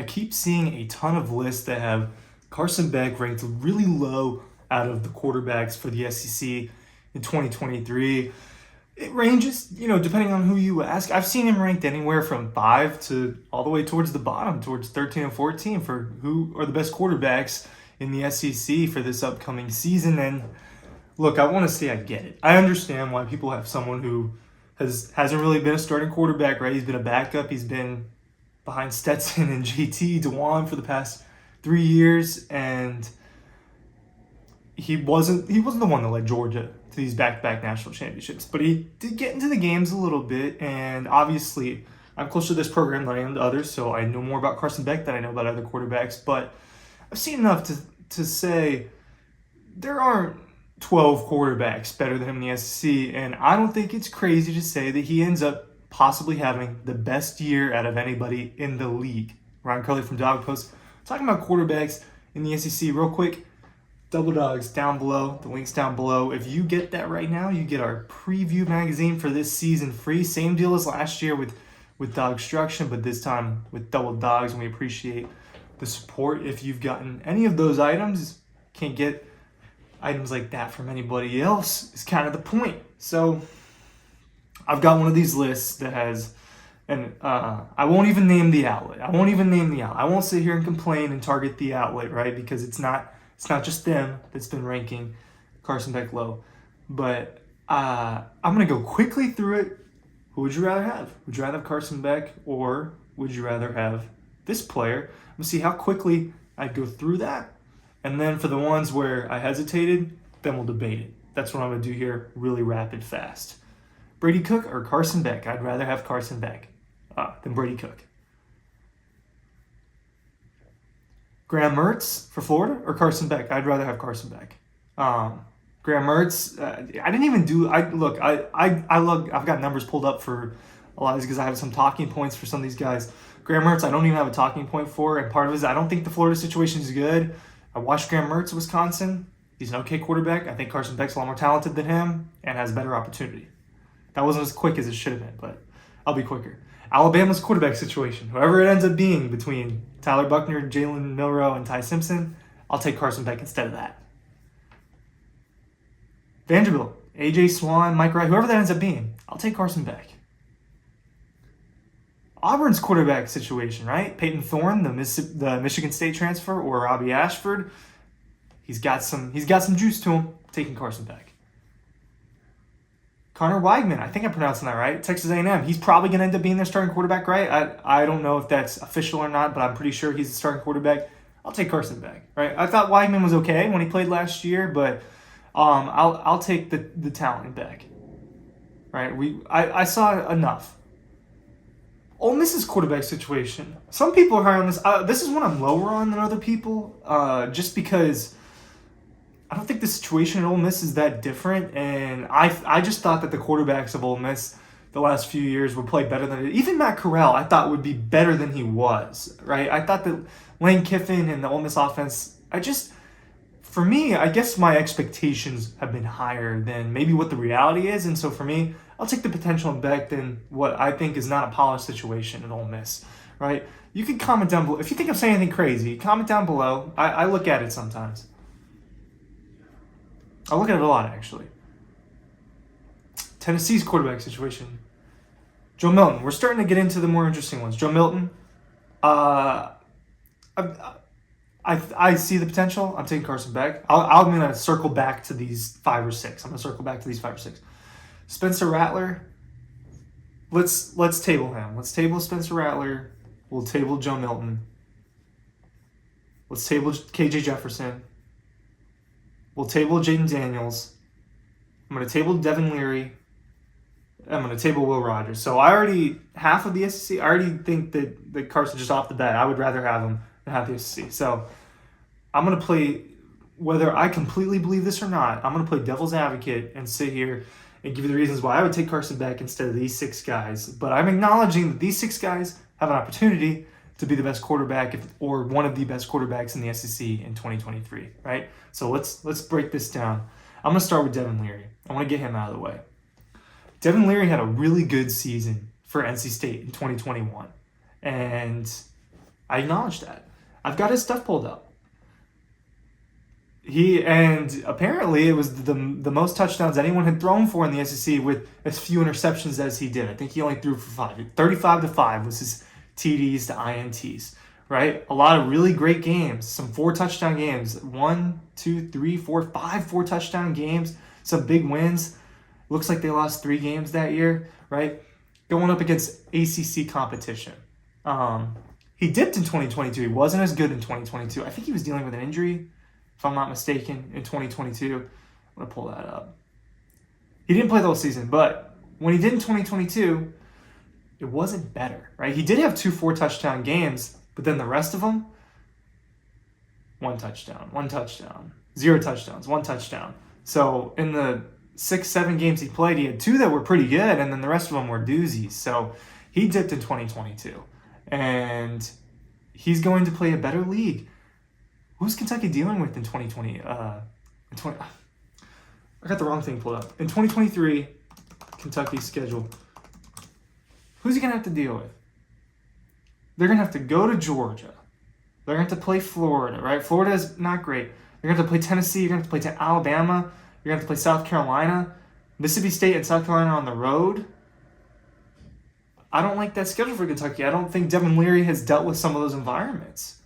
I keep seeing a ton of lists that have Carson Beck ranked really low out of the quarterbacks for the SEC in 2023. It ranges, depending on who you ask. I've seen him ranked anywhere from 5 to all the way towards the bottom, towards 13 and 14 for who are the best quarterbacks in the SEC for this upcoming season. And look, I want to say I get it. I understand why people have someone who hasn't really been a starting quarterback, right? He's been a backup. He's been behind Stetson and JT Dewan for the past 3 years, and he wasn't the one that led Georgia to these back-to-back national championships. But he did get into the games a little bit, and obviously I'm closer to this program than I am to others, so I know more about Carson Beck than I know about other quarterbacks. But I've seen enough to say there aren't 12 quarterbacks better than him in the SEC, and I don't think it's crazy to say that he ends up possibly having the best year out of anybody in the league. Ryan Curley from Dawg Post. Talking about quarterbacks in the SEC real quick. Double Dogs down below. The link's down below. If you get that right now, you get our preview magazine for this season free. Same deal as last year with Dogstruction, but this time with Double Dogs, and we appreciate the support. If you've gotten any of those items, can't get items like that from anybody else, is kind of the point. So I've got one of these lists that has, and I won't even name the outlet. I won't sit here and complain and target the outlet, right? Because it's not just them that's been ranking Carson Beck low. But I'm going to go quickly through it. Who would you rather have? Would you rather have Carson Beck, or would you rather have this player? I'm going to see how quickly I go through that. And then for the ones where I hesitated, then we'll debate it. That's what I'm going to do here, really rapid fast. Brady Cook or Carson Beck? I'd rather have Carson Beck than Brady Cook. Graham Mertz for Florida or Carson Beck? I'd rather have Carson Beck. Graham Mertz, I didn't even do. I've got numbers pulled up for a lot of these because I have some talking points for some of these guys. Graham Mertz, I don't even have a talking point for, and part of it is I don't think the Florida situation is good. I watched Graham Mertz at Wisconsin. He's an okay quarterback. I think Carson Beck's a lot more talented than him and has better opportunity. That wasn't as quick as it should have been, but I'll be quicker. Alabama's quarterback situation, whoever it ends up being between Tyler Buckner, Jalen Milroe, and Ty Simpson, I'll take Carson Beck instead of that. Vanderbilt, A.J. Swan, Mike Wright, whoever that ends up being, I'll take Carson Beck. Auburn's quarterback situation, right? Peyton Thorne, the Michigan State transfer, or Robbie Ashford, he's got some juice to him. Taking Carson Beck. Connor Weigman, I think I'm pronouncing that right. Texas A&M, he's probably going to end up being their starting quarterback, right? I don't know if that's official or not, but I'm pretty sure he's the starting quarterback. I'll take Carson Beck, right? I thought Weigman was okay when he played last year, but I'll take the talent Beck, right? I saw enough. Ole Miss's quarterback situation. Some people are higher on this. This is one I'm lower on than other people, just because I don't think the situation at Ole Miss is that different, and I just thought that the quarterbacks of Ole Miss the last few years would play better than it. Even Matt Corral, I thought would be better than he was, right? I thought that Lane Kiffin and the Ole Miss offense, for me, I guess my expectations have been higher than maybe what the reality is, and so for me, I'll take the potential in Beck than what I think is not a polished situation at Ole Miss, right? You can comment down below. If you think I'm saying anything crazy, comment down below. I look at it sometimes. I look at it a lot, actually. Tennessee's quarterback situation. Joe Milton. We're starting to get into the more interesting ones. Joe Milton. I see the potential. I'm taking Carson Beck. I'm going to circle back to these 5 or 6. Spencer Rattler. Let's table him. Let's table Spencer Rattler. We'll table Joe Milton. Let's table KJ Jefferson. We'll table Jaden Daniels. I'm going to table Devin Leary. I'm going to table Will Rogers. So half of the SEC, I already think that Carson, just off the bat, I would rather have him than half the SEC. So I'm going to play, whether I completely believe this or not, I'm going to play devil's advocate and sit here and give you the reasons why I would take Carson Beck instead of these 6 guys. But I'm acknowledging that these 6 guys have an opportunity to be the best quarterback or one of the best quarterbacks in the SEC in 2023, right? So let's break this down. I'm going to start with Devin Leary. I want to get him out of the way. Devin Leary had a really good season for NC State in 2021. And I acknowledge that. I've got his stuff pulled up. And apparently it was the most touchdowns anyone had thrown for in the SEC with as few interceptions as he did. I think he only threw for 5. 35-5 was his TDs to INTs, right? A lot of really great games, some 4-touchdown games, 1, 2, 3, 4, 5 4-touchdown games, some big wins. Looks like they lost 3 games that year, right? Going up against ACC competition. He dipped in 2022. He wasn't as good in 2022. I think he was dealing with an injury, if I'm not mistaken, in 2022. I'm going to pull that up. He didn't play the whole season, but when he did in 2022, it wasn't better, right? He did have 2 4-touchdown games, but then the rest of them, 1 touchdown, 0 touchdowns, 1 touchdown. So in the 6-7 games he played, he had 2 that were pretty good, and then the rest of them were doozies. So he dipped in 2022, and he's going to play a better league. Who's Kentucky dealing with in 2020? I got the wrong thing pulled up. In 2023, Kentucky's schedule. Who's he going to have to deal with? They're going to have to go to Georgia. They're going to have to play Florida, right? Florida is not great. You're going to have to play Tennessee. You're going to have to play Alabama. You're going to have to play South Carolina. Mississippi State and South Carolina are on the road. I don't like that schedule for Kentucky. I don't think Devin Leary has dealt with some of those environments.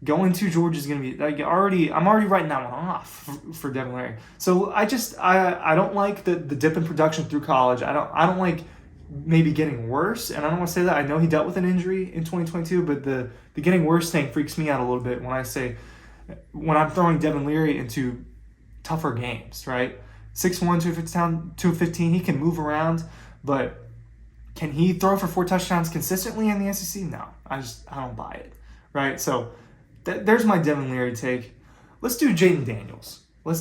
Going to Georgia is going to be like I'm already writing that one off for Devin Leary. So I don't like the dip in production through college. I don't like maybe getting worse, and I don't want to say that. I know he dealt with an injury in 2022, but the getting worse thing freaks me out a little bit when I'm throwing Devin Leary into tougher games, right? 6'1", 215, he can move around, but can he throw for 4 touchdowns consistently in the SEC? No, I don't buy it, right? So there's my Devin Leary take. Let's do Jaden Daniels. Well,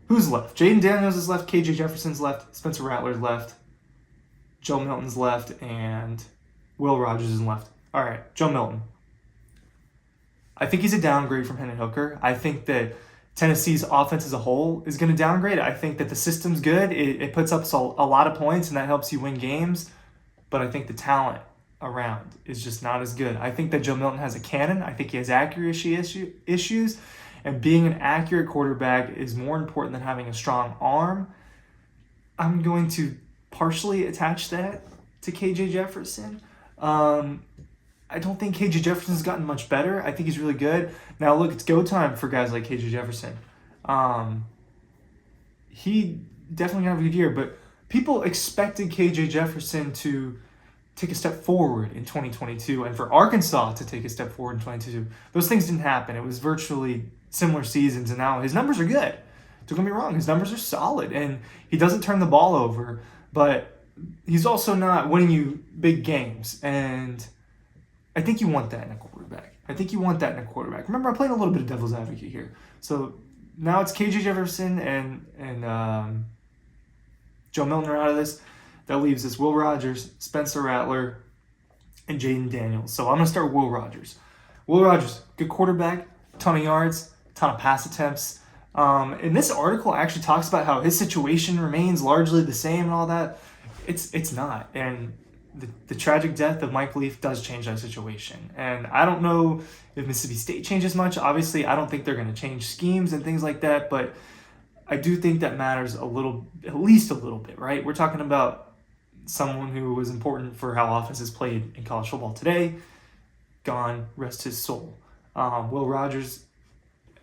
who's left? Jaden Daniels is left, KJ Jefferson's left, Spencer Rattler's left, Joe Milton's left, and Will Rogers is left. All right, Joe Milton. I think he's a downgrade from Hendon Hooker. I think that Tennessee's offense as a whole is going to downgrade. I think that the system's good. It puts up a lot of points, and that helps you win games. But I think the talent around is just not as good. I think that Joe Milton has a cannon. I think he has accuracy issues. And being an accurate quarterback is more important than having a strong arm. I'm going to partially attach that to KJ Jefferson. I don't think KJ Jefferson's gotten much better. I think he's really good. Now, look, it's go time for guys like KJ Jefferson. He definitely gonna have a good year, but people expected KJ Jefferson to take a step forward in 2022 and for Arkansas to take a step forward in 2022. Those things didn't happen. It was virtually similar seasons, and now his numbers are good. Don't get me wrong, his numbers are solid, and he doesn't turn the ball over, but he's also not winning you big games, and I think you want that in a quarterback. Remember, I'm playing a little bit of devil's advocate here. So now it's KJ Jefferson and Joe Milton are out of this. That leaves us Will Rogers, Spencer Rattler, and Jaden Daniels. So I'm going to start with Will Rogers. Will Rogers, good quarterback, ton of yards, ton of pass attempts. And this article actually talks about how his situation remains largely the same and all that. It's not. And the tragic death of Mike Leaf does change that situation. And I don't know if Mississippi State changes much. Obviously, I don't think they're going to change schemes and things like that, but I do think that matters at least a little bit, right? We're talking about someone who was important for how offenses played in college football today. Gone, rest his soul. Will Rogers,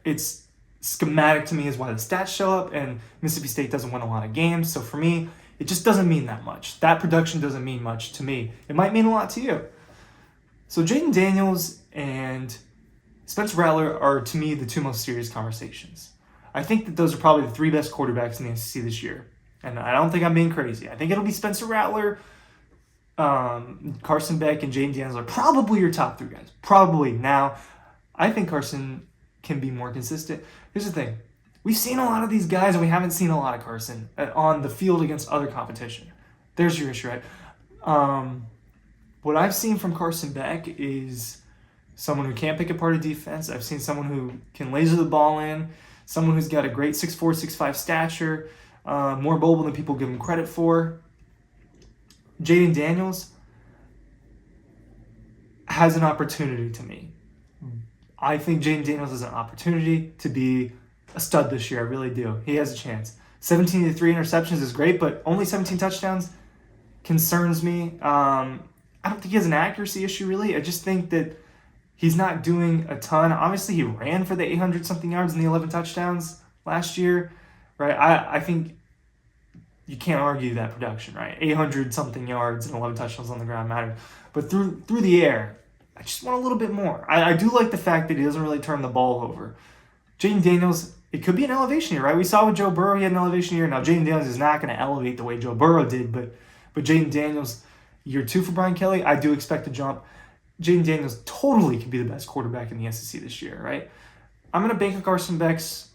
it's schematic to me is why the stats show up, and Mississippi State doesn't win a lot of games. So for me, it just doesn't mean that much. That production doesn't mean much to me. It might mean a lot to you. So Jaden Daniels and Spencer Rattler are, to me, the 2 most serious conversations. I think that those are probably the 3 best quarterbacks in the SEC this year. And I don't think I'm being crazy. I think it'll be Spencer Rattler, Carson Beck, and Jaden Daniels are probably your top 3 guys. Probably. Now, I think Carson can be more consistent. Here's the thing. We've seen a lot of these guys, and we haven't seen a lot of Carson on the field against other competition. There's your issue, right? What I've seen from Carson Beck is someone who can't pick apart a defense. I've seen someone who can laser the ball in, someone who's got a great 6'4", 6'5" stature, more mobile than people give him credit for. Jaden Daniels has an opportunity to me. I think Jaden Daniels has an opportunity to be a stud this year. I really do. He has a chance. 17 to 3 interceptions is great, but only 17 touchdowns concerns me. I don't think he has an accuracy issue, really. I just think that he's not doing a ton. Obviously, he ran for the 800-something yards and the 11 touchdowns last year, right? I think you can't argue that production, right? 800-something yards and 11 touchdowns on the ground mattered. But through the air, I just want a little bit more. I do like the fact that he doesn't really turn the ball over. Jaden Daniels, it could be an elevation year, right? We saw with Joe Burrow, he had an elevation year. Now, Jaden Daniels is not going to elevate the way Joe Burrow did, but Jaden Daniels, year 2 for Brian Kelly, I do expect a jump. Jaden Daniels totally could be the best quarterback in the SEC this year, right? I'm going to bank on Carson Beck's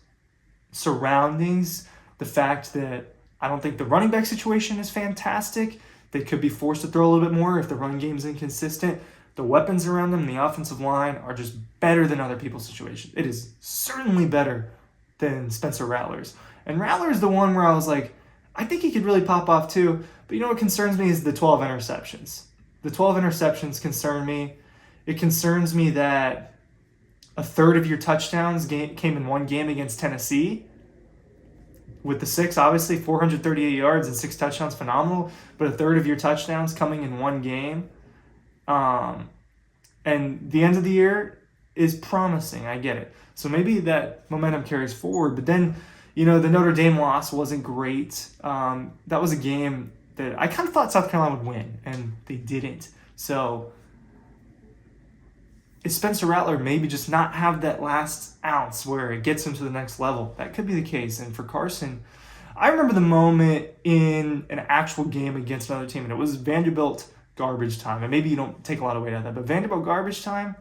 surroundings, the fact that I don't think the running back situation is fantastic. They could be forced to throw a little bit more if the run game's inconsistent. The weapons around them, the offensive line, are just better than other people's situations. It is certainly better than Spencer Rattler's. And Rattler's the one where I was like, I think he could really pop off too. But you know what concerns me is the 12 interceptions. The 12 interceptions concern me. It concerns me that a third of your touchdowns came in one game against Tennessee. With the 6, obviously, 438 yards and 6 touchdowns, phenomenal. But a third of your touchdowns coming in one game. And the end of the year is promising. I get it. So maybe that momentum carries forward. But then, the Notre Dame loss wasn't great. That was a game that I kind of thought South Carolina would win, and they didn't. So is Spencer Rattler maybe just not have that last ounce where it gets him to the next level? That could be the case. And for Carson, I remember the moment in an actual game against another team, and it was Vanderbilt garbage time. And maybe you don't take a lot of weight out of that, but Vanderbilt garbage time,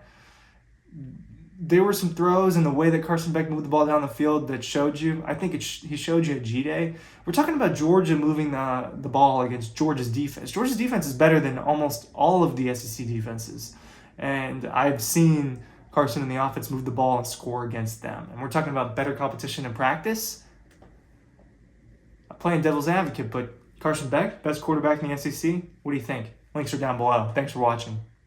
there were some throws in the way that Carson Beck moved the ball down the field that showed you. I think he showed you at G-Day. We're talking about Georgia moving the ball against Georgia's defense. Georgia's defense is better than almost all of the SEC defenses. And I've seen Carson and the offense move the ball and score against them. And we're talking about better competition in practice. I'm playing devil's advocate, but Carson Beck, best quarterback in the SEC. What do you think? Links are down below. Thanks for watching.